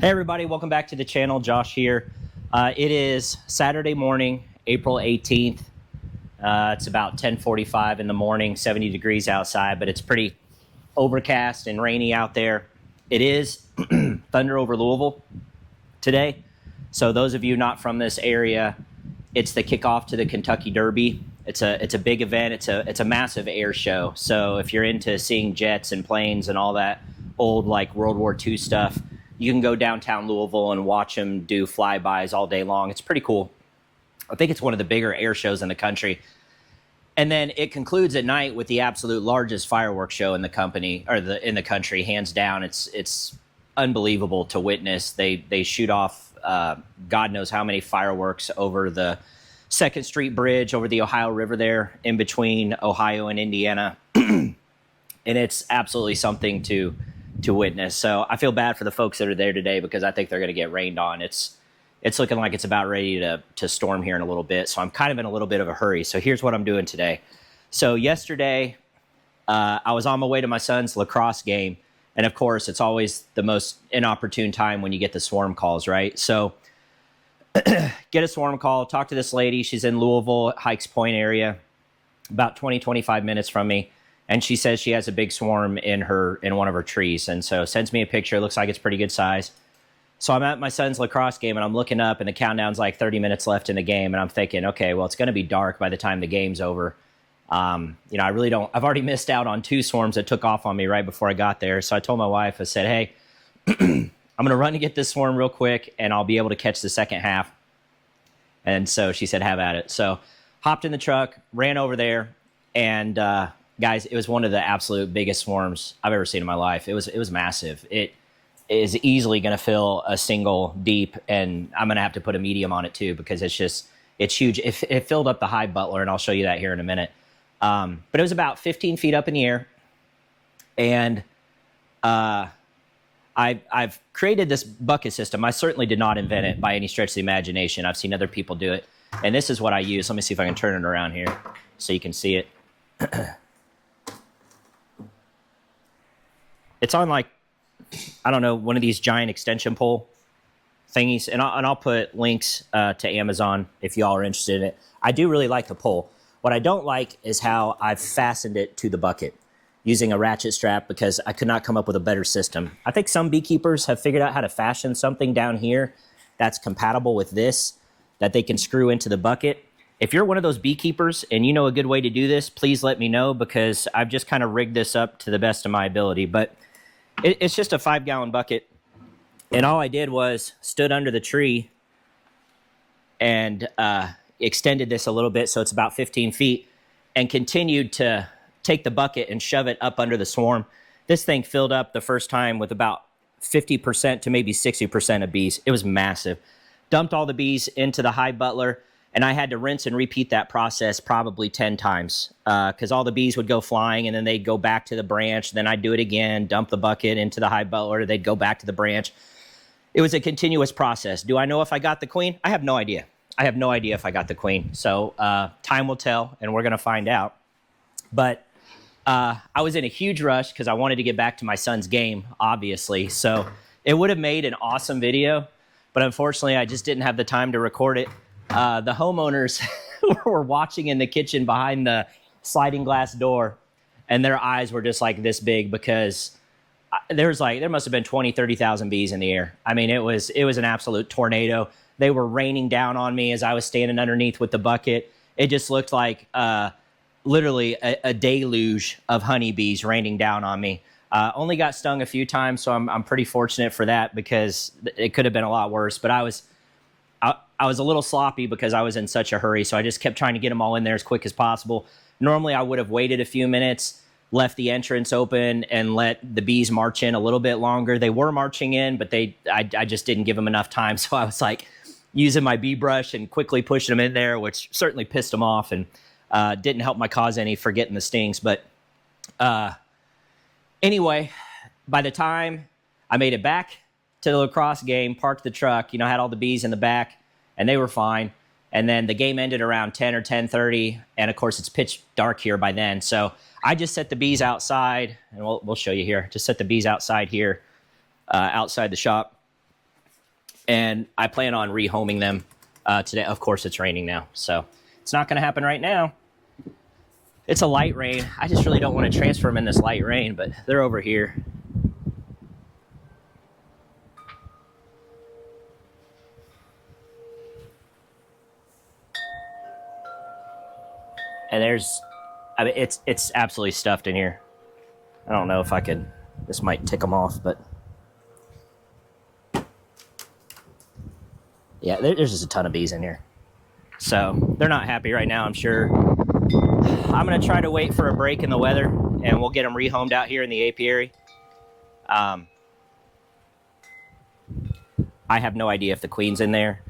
Hey everybody, welcome back to the channel. Josh here. It is Saturday morning, April 18th. It's about 10:45 in the morning, 70 degrees outside, but it's pretty overcast and rainy out there. It is thunder over Louisville today. So those of you not from this area, it's the kickoff to the Kentucky Derby. It's a big event. It's a massive air show. So if you're into seeing jets and planes and all that old like World War II stuff, you can go downtown Louisville and watch them do flybys all day long. It's pretty cool. I think it's one of the bigger air shows in the country. And then it concludes at night with the absolute largest fireworks show in the company or in the country, hands down. It's unbelievable to witness. They shoot off God knows how many fireworks over the 2nd Street Bridge, over the Ohio River there, in between Ohio and Indiana. And it's absolutely something to witness. So I feel bad for the folks that are there today because I think they're going to get rained on. It's looking like it's about ready to storm here in a little bit. So I'm kind of in a little bit of a hurry. So here's what I'm doing today. So yesterday, I was on my way to my son's lacrosse game. And of course, it's always the most inopportune time when you get the swarm calls, right? So get a swarm call, talk to this lady. She's in Louisville, Hikes Point area, about 20, 25 minutes from me. And she says she has a big swarm in one of her trees. And so sends me a picture. It looks like it's pretty good size. So I'm at my son's lacrosse game and I'm looking up and the countdown's like 30 minutes left in the game. And I'm thinking, okay, well, it's going to be dark by the time the game's over. I've already missed out on 2 swarms that took off on me right before I got there. So I told my wife, I said, hey, I'm going to run to get this swarm real quick and I'll be able to catch the second half. And so she said, have at it. So hopped in the truck, ran over there, and guys, it was one of the absolute biggest swarms I've ever seen in my life. It was massive. It is easily going to fill a single deep, and I'm going to have to put a medium on it too because it's huge. It filled up the Hive Butler, and I'll show you that here in a minute. But it was about 15 feet up in the air, and I've created this bucket system. I certainly did not invent it by any stretch of the imagination. I've seen other people do it, and this is what I use. Let me see if I can turn it around here so you can see it. It's on like, I don't know, one of these giant extension pole thingies. And I'll put links to Amazon if y'all are interested in it. I do really like the pole. What I don't like is how I've fastened it to the bucket using a ratchet strap because I could not come up with a better system. I think some beekeepers have figured out how to fashion something down here that's compatible with this, that they can screw into the bucket. If you're one of those beekeepers and you know a good way to do this, please let me know because I've just kind of rigged this up to the best of my ability. But it's just a 5-gallon bucket. And all I did was stood under the tree and extended this a little bit so it's about 15 feet and continued to take the bucket and shove it up under the swarm. This thing filled up the first time with about 50% to maybe 60% of bees. It was massive. Dumped all the bees into the Hive Butler. And I had to rinse and repeat that process probably 10 times because all the bees would go flying and then they'd go back to the branch. Then I'd do it again, dump the bucket into the Hive Butler. They'd go back to the branch. It was a continuous process. Do I know if I got the queen? I have no idea. I have no idea if I got the queen. So time will tell and we're going to find out. But I was in a huge rush because I wanted to get back to my son's game, obviously. So it would have made an awesome video. But unfortunately, I just didn't have the time to record it. The homeowners were watching in the kitchen behind the sliding glass door, and their eyes were just like this big because there must have been 20, 30,000 bees in the air. I mean, it was an absolute tornado. They were raining down on me as I was standing underneath with the bucket. It just looked like literally a deluge of honeybees raining down on me. Only got stung a few times, so I'm pretty fortunate for that because it could have been a lot worse. But I was a little sloppy because I was in such a hurry, so I just kept trying to get them all in there as quick as possible. Normally, I would have waited a few minutes, left the entrance open, and let the bees march in a little bit longer. They were marching in, but I just didn't give them enough time, so I was like using my bee brush and quickly pushing them in there, which certainly pissed them off and didn't help my cause any for getting the stings. But anyway, by the time I made it back to the lacrosse game, parked the truck, had all the bees in the back, and they were fine. And then the game ended around 10 or 10:30, and of course it's pitch dark here by then. So I just set the bees outside, and we'll show you here. Just set the bees outside here, outside the shop. and I plan on rehoming them today. Of course, it's raining now, so it's not going to happen right now. It's a light rain. I just really don't want to transfer them in this light rain, but they're over here. And there's, I mean, it's absolutely stuffed in here. I don't know if I could, this might tick them off, but yeah, there's just a ton of bees in here. So they're not happy right now, I'm sure. I'm going to try to wait for a break in the weather, and we'll get them rehomed out here in the apiary. I have no idea if the queen's in there,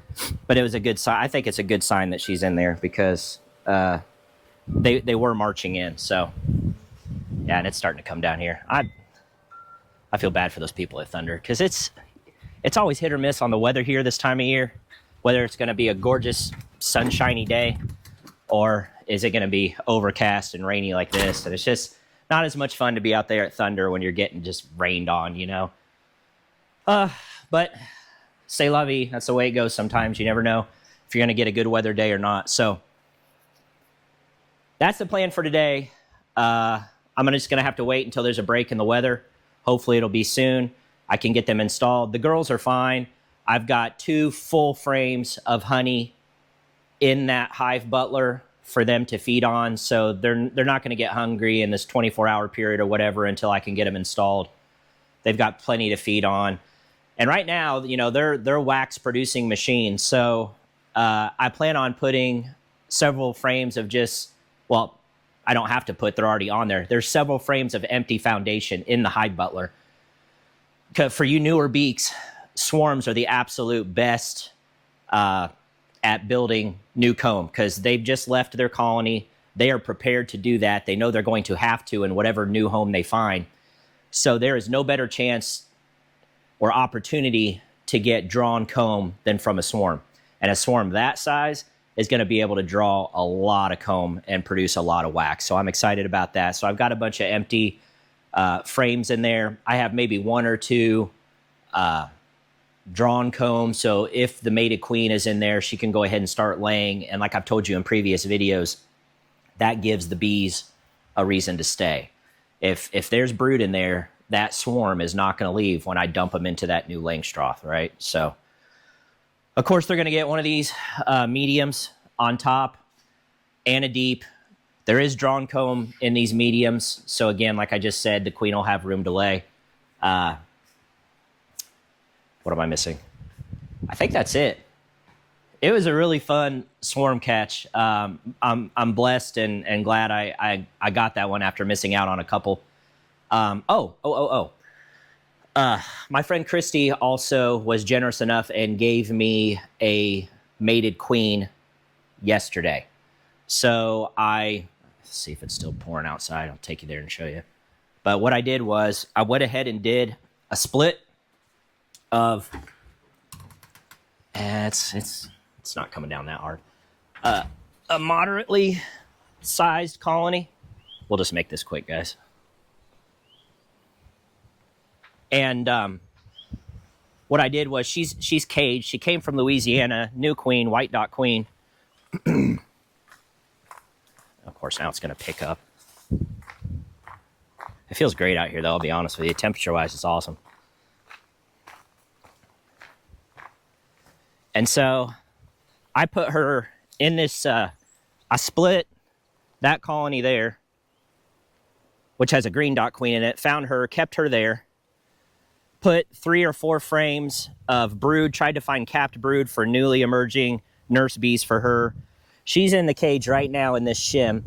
but it was a good sign. I think it's a good sign that she's in there because they were marching in. So yeah, and it's starting to come down here. I feel bad for those people at Thunder because it's always hit or miss on the weather here this time of year, whether it's going to be a gorgeous sunshiny day or is it going to be overcast and rainy like this. And it's just not as much fun to be out there at Thunder when you're getting just rained on, you know. But c'est la vie. That's the way it goes sometimes. You never know if you're going to get a good weather day or not. So that's the plan for today. I'm just going to have to wait until there's a break in the weather. Hopefully it'll be soon. I can get them installed. The girls are fine. I've got 2 full frames of honey in that Hive Butler for them to feed on. So they're not going to get hungry in this 24-hour period or whatever until I can get them installed. They've got plenty to feed on. And right now, you know, they're wax producing machines. So I plan on putting several frames of just, well, I don't have to put, they're already on there. There's several frames of empty foundation in the Hive Butler. For you newer beaks, swarms are the absolute best at building new comb because they've just left their colony. They are prepared to do that. They know they're going to have to in whatever new home they find. So there is no better chance or opportunity to get drawn comb than from a swarm. And a swarm that size is going to be able to draw a lot of comb and produce a lot of wax. So I'm excited about that. So I've got a bunch of empty frames in there. I have maybe 1 or 2 drawn comb. So if the mated queen is in there, she can go ahead and start laying. And like I've told you in previous videos, that gives the bees a reason to stay. If there's brood in there, that swarm is not going to leave when I dump them into that new Langstroth, right? So, of course, they're going to get one of these mediums on top and a deep. There is drawn comb in these mediums. So, again, like I just said, the queen will have room to lay. What am I missing? I think that's it. It was a really fun swarm catch. I'm blessed and glad I got that one after missing out on a couple. My friend Christy also was generous enough and gave me a mated queen yesterday. So let's see if it's still pouring outside. I'll take you there and show you. But what I did was I went ahead and did a split of, it's not coming down that hard. A moderately sized colony. We'll just make this quick, guys. And what I did was she's caged. She came from Louisiana, new queen, white dot queen. Of course, now it's going to pick up. It feels great out here, though, I'll be honest with you. Temperature-wise, it's awesome. And so I put her in this, I split that colony there, which has a green dot queen in it, found her, kept her there, put 3 or 4 frames of brood, tried to find capped brood for newly emerging nurse bees for her. She's in the cage right now in this shim.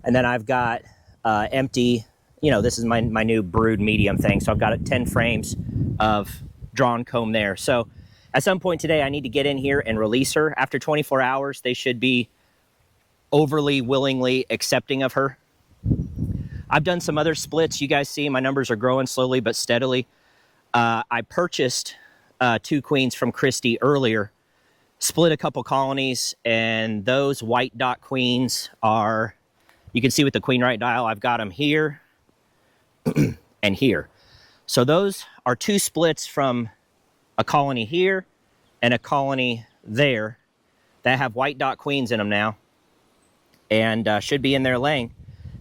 And then I've got empty, you know, this is my new brood medium thing. So I've got 10 frames of drawn comb there. So at some point today, I need to get in here and release her. After 24 hours, they should be overly willingly accepting of her. I've done some other splits. You guys see my numbers are growing slowly but steadily. I purchased 2 queens from Christy earlier, split a couple colonies, and those white dot queens are, you can see with the queen right dial, I've got them here and here. So those are 2 splits from a colony here and a colony there that have white dot queens in them now, and should be in there laying.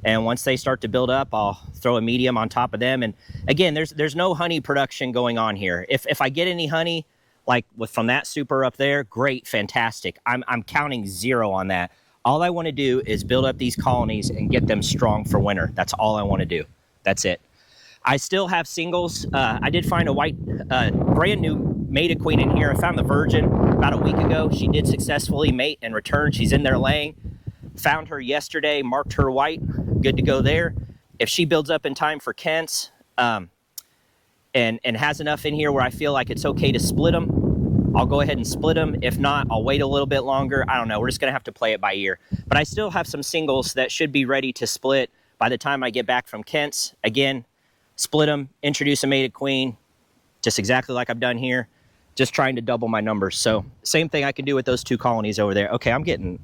And once they start to build up, I'll throw a medium on top of them. And again, there's no honey production going on here. If I get any honey, like from that super up there, great, fantastic. I'm counting 0 on that. All I want to do is build up these colonies and get them strong for winter. That's all I want to do. That's it. I still have singles. I did find a white, brand new mated queen in here. I found the virgin about a week ago. She did successfully mate and return. She's in there laying. Found her yesterday, marked her white, good to go there. If she builds up in time for Kent's, and has enough in here where I feel like it's okay to split them, I'll go ahead and split them. If not, I'll wait a little bit longer. I don't know. We're just going to have to play it by ear. But I still have some singles that should be ready to split by the time I get back from Kent's. Again, split them, introduce a mated queen, just exactly like I've done here. Just trying to double my numbers. So same thing I can do with those 2 colonies over there. Okay, I'm getting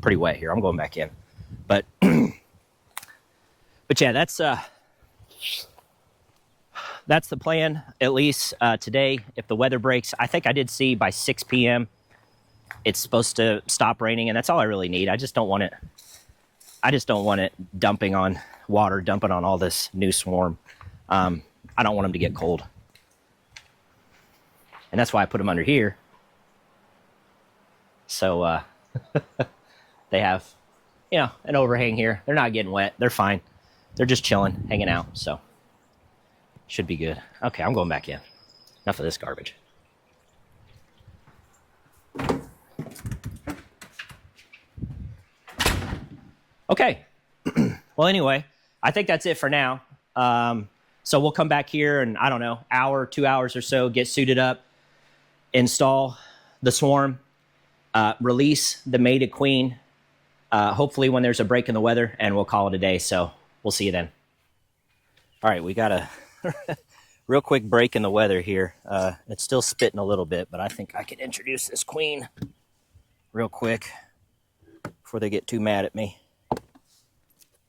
pretty wet here. I'm going back in. But but yeah, that's the plan, at least today. If the weather breaks, I think I did see by 6 p.m. it's supposed to stop raining, and that's all I really need. I just don't want it dumping on water, dumping on all this new swarm. I don't want them to get cold. And that's why I put them under here. So they have, an overhang here. They're not getting wet. They're fine. They're just chilling, hanging out. So should be good. Okay, I'm going back in. Enough of this garbage. Okay. Well, anyway, I think that's it for now. So we'll come back here and, I don't know, hour, 2 hours or so, get suited up, install the swarm, release the mated queen, hopefully when there's a break in the weather, and we'll call it a day. So we'll see you then. All right, we got a real quick break in the weather here. It's still spitting a little bit, but I think I can introduce this queen real quick before they get too mad at me.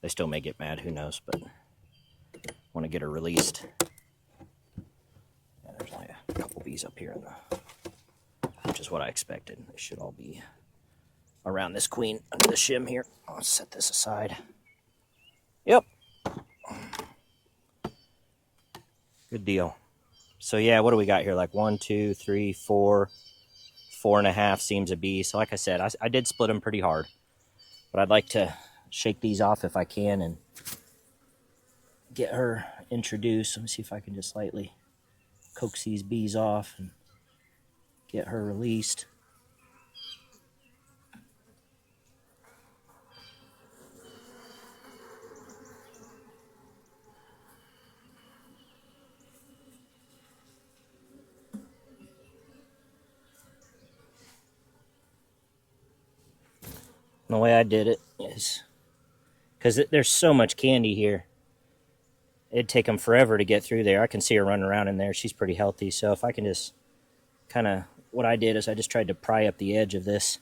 They still may get mad, who knows, but I want to get her released. Yeah, there's only a couple bees up here, which is what I expected. They should all be around this queen under the shim here. I'll set this aside. Yep. Good deal. So yeah, what do we got here? Like 1, 2, 3, 4, 4.5 seams of bees. So like I said, I did split them pretty hard, but I'd like to shake these off if I can and get her introduced. Let me see if I can just lightly coax these bees off and get her released. The way I did it is because there's so much candy here. It'd take them forever to get through there. I can see her running around in there. She's pretty healthy. So if I can just kind of, what I did is I just tried to pry up the edge of this.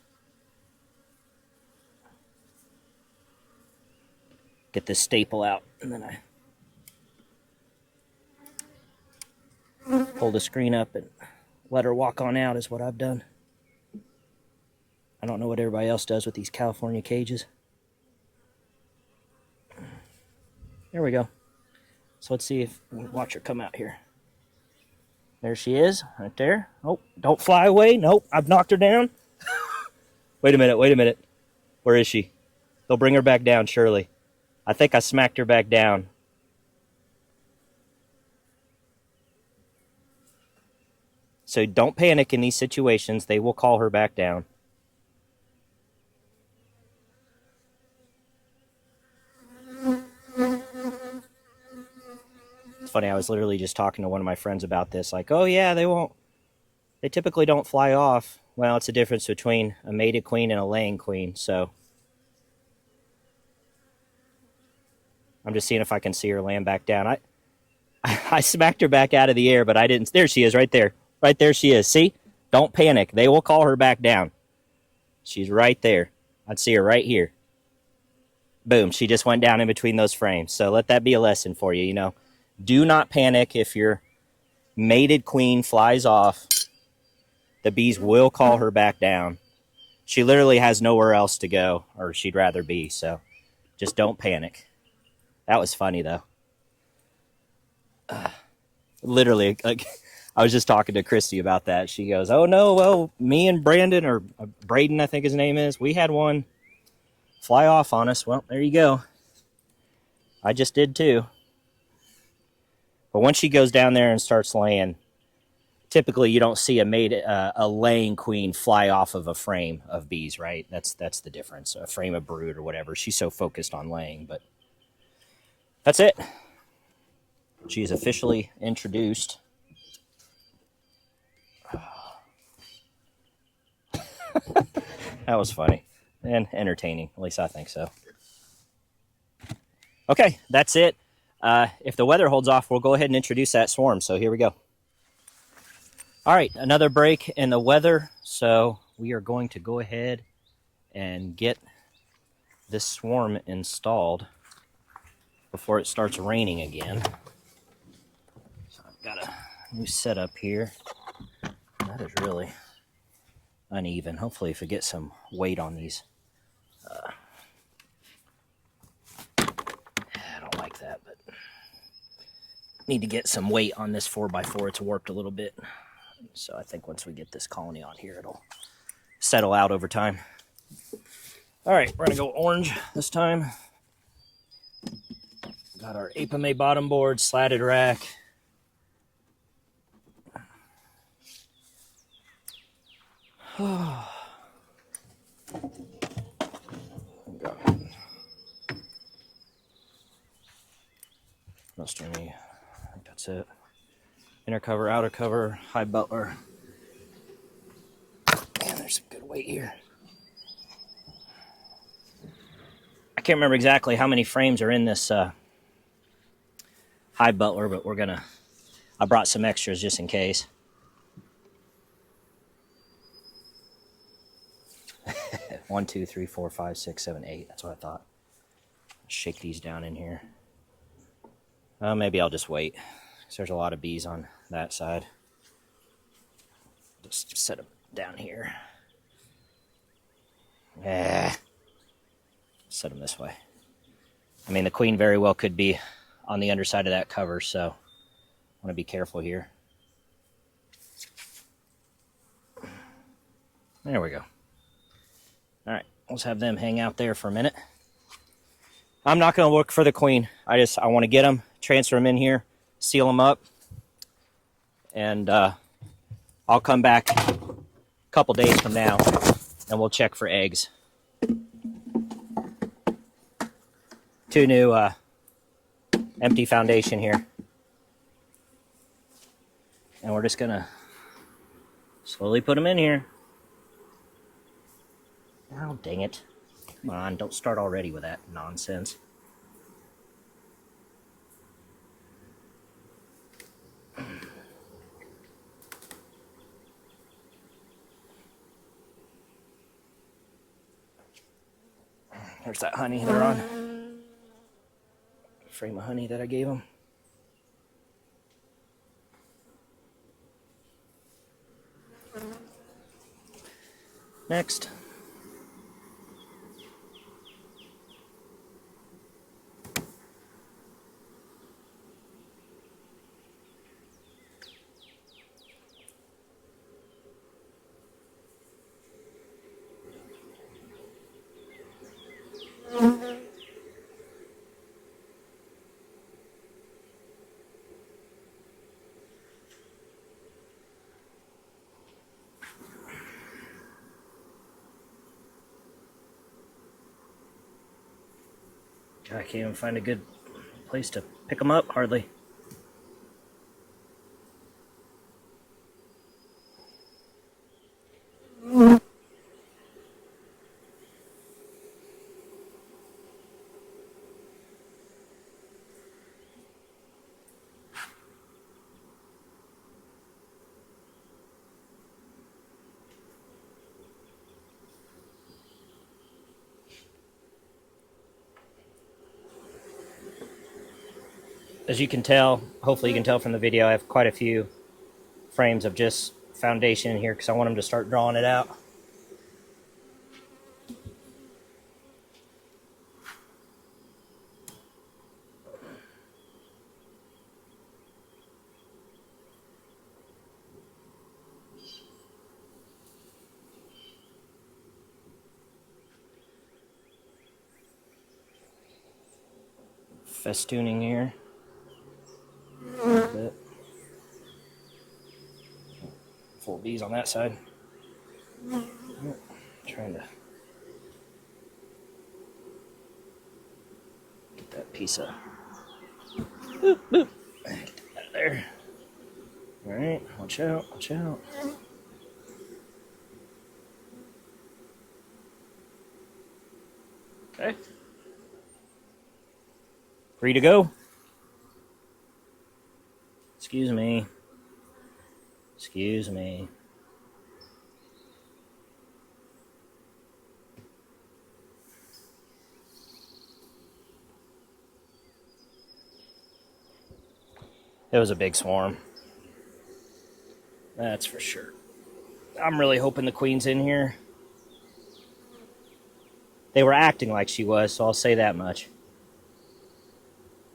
Get this staple out. And then I pull the screen up and let her walk on out is what I've done. I don't know what everybody else does with these California cages. There we go. So let's see if we watch her come out here. There she is, right there. Oh, don't fly away. Nope, I've knocked her down. Wait a minute. Where is she? They'll bring her back down, surely. I think I smacked her back down. So don't panic in these situations. They will call her back down. It's funny, I was literally just talking to one of my friends about this. Like, oh yeah, they typically don't fly off. Well, it's a difference between a mated queen and a laying queen, so. I'm just seeing if I can see her land back down. I smacked her back out of the air, but I didn't. There she is, right there. Right there she is. See? Don't panic. They will call her back down. She's right there. I'd see her right here. Boom. She just went down in between those frames. So let that be a lesson for you, you know. Do not panic if your mated queen flies off. the bees will call her back down. She literally has nowhere else to go, or she'd rather be, so just don't panic. That was funny, though. Literally, like, I was just talking to Christy about that. She goes, oh, no, well, me and Brandon, or Braden, I think his name is, we had one fly off on us. Well, there you go. I just did, too. But once she goes down there and starts laying, typically you don't see a laying queen fly off of a frame of bees, right? That's the difference. A frame of brood or whatever. She's so focused on laying, but that's it. She's officially introduced. That was funny and entertaining. At least I think so. Okay, that's it. If the weather holds off, we'll go ahead and introduce that swarm. So here we go. All right, another break in the weather. So we are going to go ahead and get this swarm installed before it starts raining again. So I've got a new setup here. That is really uneven. Hopefully if we get some weight on these. I don't like that, but need to get some weight on this 4x4. It's warped a little bit. So I think once we get this colony on here, it'll settle out over time. All right, we're gonna go orange this time. Got our apiary bottom board, slatted rack. Mustard me. I think that's it. Inner cover, outer cover, Hive Butler. Man, there's some good weight here. I can't remember exactly how many frames are in this Hive Butler, but I brought some extras just in case. 1, 2, 3, 4, 5, 6, 7, 8. That's what I thought. Shake these down in here. Maybe I'll just wait, because there's a lot of bees on that side. Just set them down here. Set them this way. I mean, the queen very well could be on the underside of that cover, so I want to be careful here. There we go. All right, let's have them hang out there for a minute. I'm not going to look for the queen. I want to get them, transfer them in here, seal them up, and I'll come back a couple days from now and we'll check for eggs. 2 new empty foundation here. And we're just going to slowly put them in here. Oh, dang it. Come on, don't start already with that nonsense. There's that honey they're on. Frame of honey that I gave them. Next. I can't even find a good place to pick them up, hardly. As you can tell, hopefully you can tell from the video, I have quite a few frames of just foundation in here because I want them to start drawing it out. Festooning here. A little bit. Full bees on that side. Trying to get that piece of boop, boop. Get that out of there. Alright, watch out, watch out. Okay. Free to go. Excuse me. Excuse me. It was a big swarm. That's for sure. I'm really hoping the queen's in here. They were acting like she was, so I'll say that much.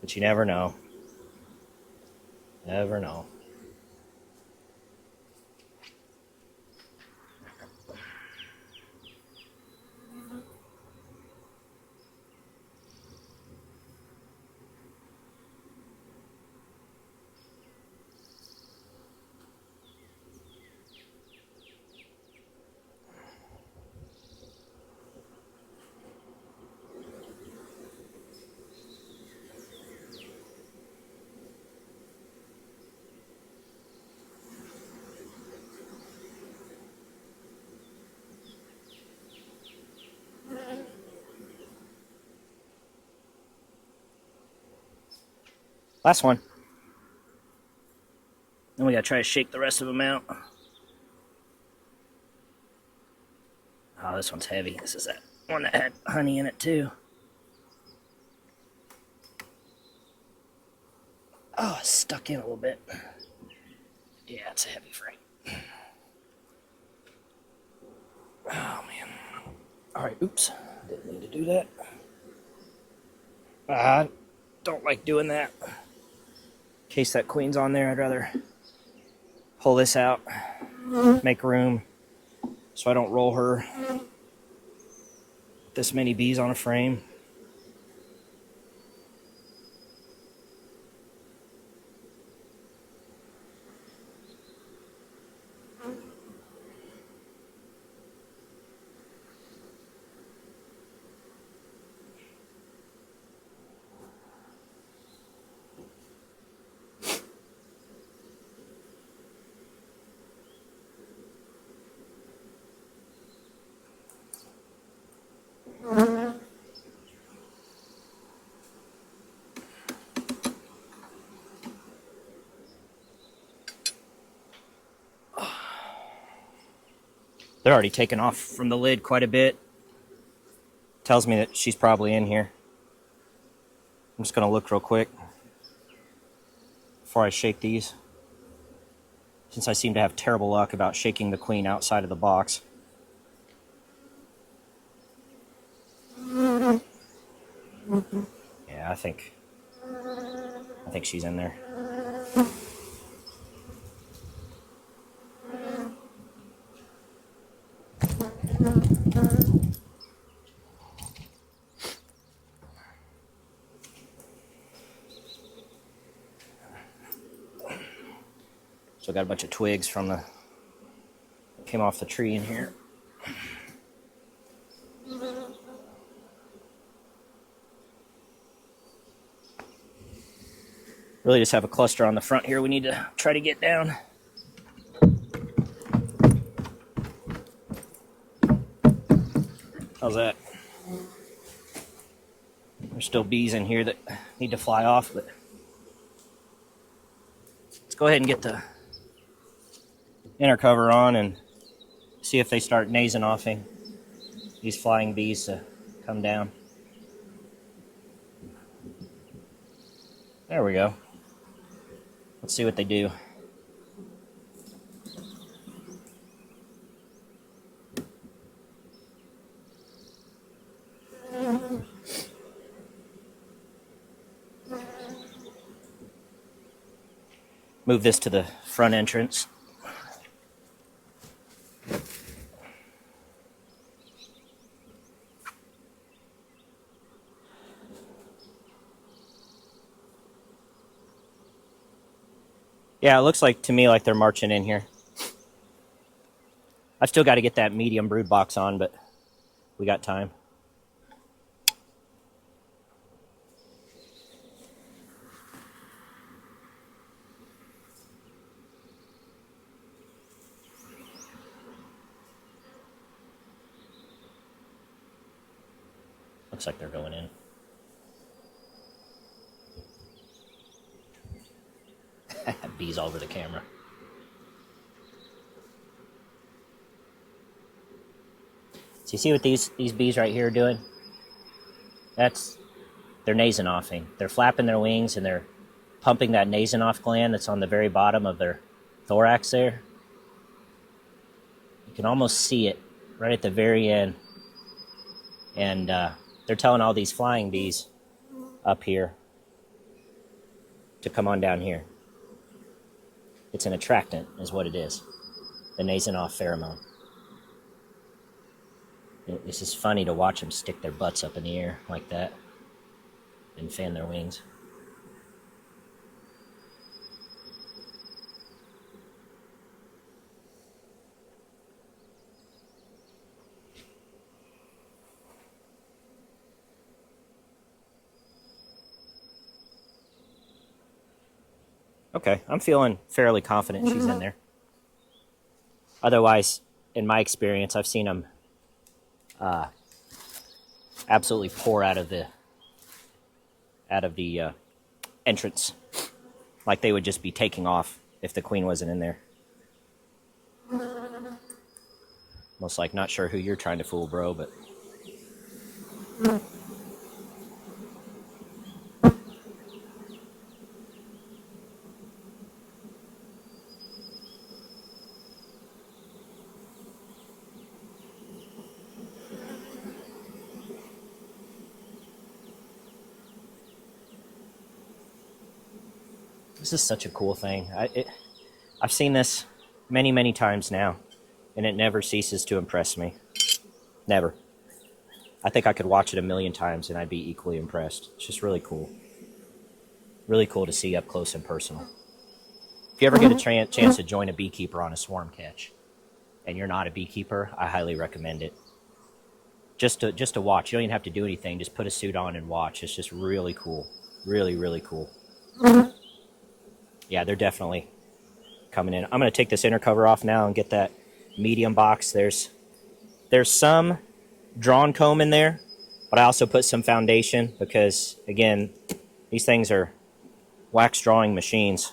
But you never know. Never know. Last one. Then we gotta try to shake the rest of them out. Oh, this one's heavy. This is that one that had honey in it too. Oh, it's stuck in a little bit. Yeah, it's a heavy frame. Oh, man. Alright, oops. Didn't mean to do that. I don't like doing that. In case that queen's on there, I'd rather pull this out, make room, so I don't roll her this many bees on a frame. They're already taken off from the lid quite a bit. Tells me that she's probably in here. I'm just going to look real quick before I shake these, since I seem to have terrible luck about shaking the queen outside of the box. Yeah, I think she's in there. So I got a bunch of twigs from the came off the tree in here. Really just have a cluster on the front here we need to try to get down. How's that? There's still bees in here that need to fly off, but let's go ahead and get the inner cover on and see if they start nasing offing these flying bees to come down. There we go. Let's see what they do. Move this to the front entrance. Yeah, it looks like to me like they're marching in here. I've still got to get that medium brood box on, but we got time. Looks like they're going in. Bees all over the camera. So you see what these bees right here are doing? They're nasenoffing. They're flapping their wings and they're pumping that nasenoff gland that's on the very bottom of their thorax there. You can almost see it right at the very end. And they're telling all these flying bees up here to come on down here. It's an attractant, is what it is. The nasenoff pheromone. This is funny to watch them stick their butts up in the air like that and fan their wings. Okay, I'm feeling fairly confident she's in there. Otherwise, in my experience, I've seen them absolutely pour out of the entrance, like they would just be taking off if the queen wasn't in there. Most like not sure who you're trying to fool, bro, but. This is such a cool thing. I've seen this many, many times now, and it never ceases to impress me. Never. I think I could watch it a million times and I'd be equally impressed. It's just really cool. Really cool to see up close and personal. If you ever get a chance to join a beekeeper on a swarm catch, and you're not a beekeeper, I highly recommend it. Just to watch. You don't even have to do anything. Just put a suit on and watch. It's just really cool. Really, really cool. Yeah, they're definitely coming in. I'm going to take this inner cover off now and get that medium box. There's some drawn comb in there, but I also put some foundation because, again, these things are wax drawing machines.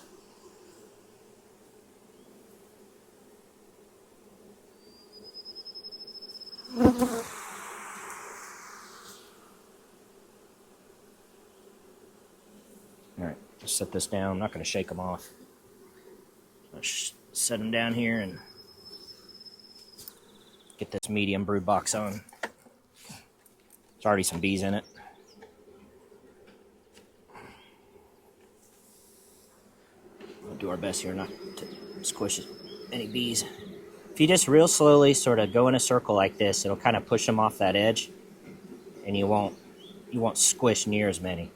All right, just set this down. I'm not going to shake them off. Let's set them down here and get this medium brood box on. There's already some bees in it. We'll do our best here not to squish any bees. If you just real slowly sort of go in a circle like this, it'll kind of push them off that edge, and you won't squish near as many.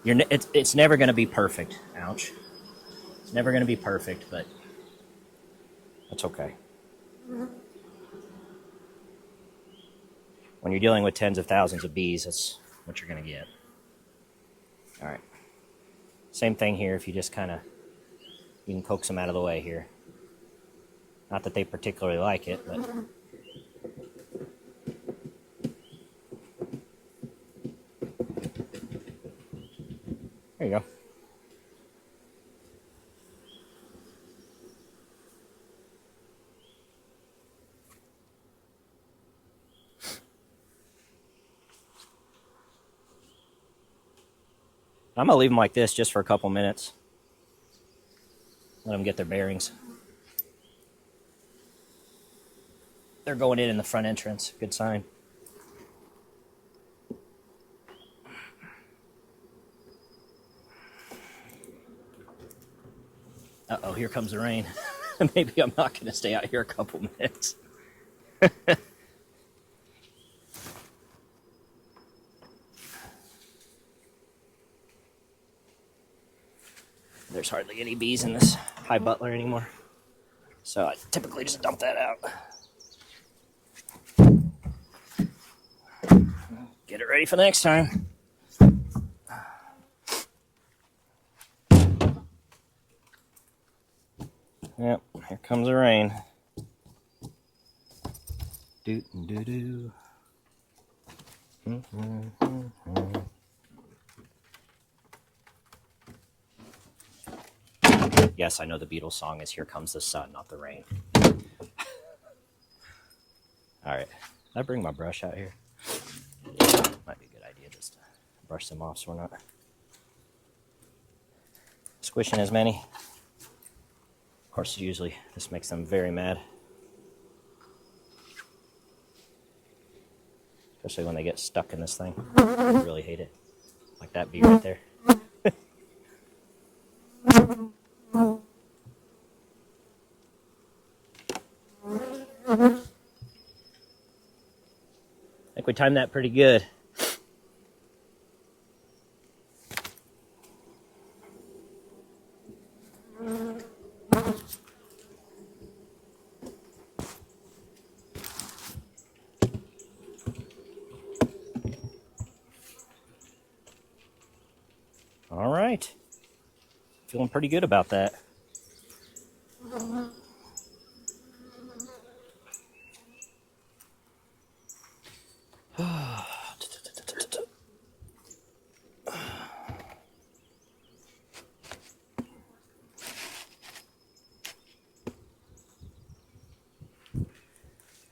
It's never going to be perfect. Ouch. It's never going to be perfect, but that's okay. When you're dealing with tens of thousands of bees, that's what you're going to get. All right. Same thing here. If you just kind of, you can coax them out of the way here. Not that they particularly like it, but. There you go. I'm going to leave them like this just for a couple minutes. Let them get their bearings. They're going in the front entrance. Good sign. Uh-oh, here comes the rain. Maybe I'm not going to stay out here a couple minutes. There's hardly any bees in this Hive Butler anymore, so I typically just dump that out. Get it ready for the next time. Yep, here comes the rain. Doo-doo-doo. Yes, I know the Beatles song is "Here Comes the Sun," not the rain. All right, did I bring my brush out here? Yeah, might be a good idea just to brush them off so we're not squishing as many. Of course, usually this makes them very mad, especially when they get stuck in this thing. I really hate it, like that bee right there. I think we timed that pretty good. All right. Feeling pretty good about that.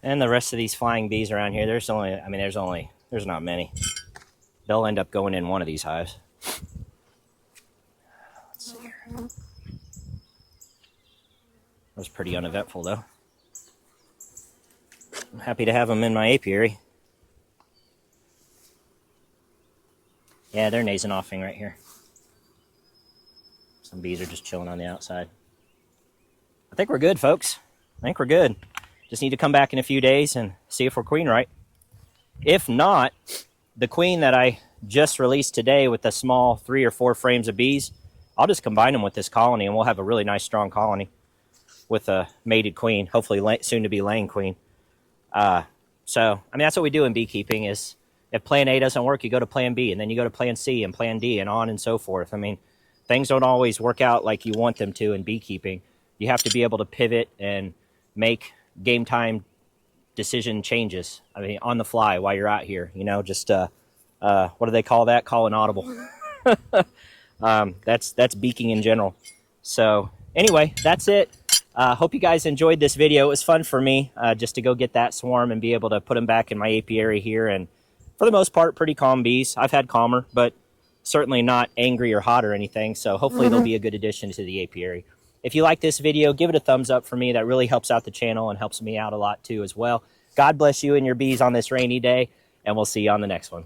And the rest of these flying bees around here, there's not many. They'll end up going in one of these hives. Let's see here. That was pretty uneventful, though. I'm happy to have them in my apiary. Yeah, they're nasing offing right here. Some bees are just chilling on the outside. I think we're good, folks. I think we're good. Just need to come back in a few days and see if we're queen right. If not, the queen that I just released today with the small 3 or 4 frames of bees, I'll just combine them with this colony and we'll have a really nice strong colony with a mated queen, hopefully soon to be laying queen. So, I mean, that's what we do in beekeeping is if plan A doesn't work, you go to plan B, and then you go to plan C and plan D, and on and so forth. I mean, things don't always work out like you want them to in beekeeping. You have to be able to pivot and make game time decision changes. I mean, on the fly while you're out here, you know, just, what do they call that? Call an audible. That's beaking in general. So anyway, that's it. Hope you guys enjoyed this video. It was fun for me just to go get that swarm and be able to put them back in my apiary here. And for the most part, pretty calm bees. I've had calmer, but certainly not angry or hot or anything. So hopefully they'll be a good addition to the apiary. If you like this video, give it a thumbs up for me. That really helps out the channel and helps me out a lot too as well. God bless you and your bees on this rainy day, and we'll see you on the next one.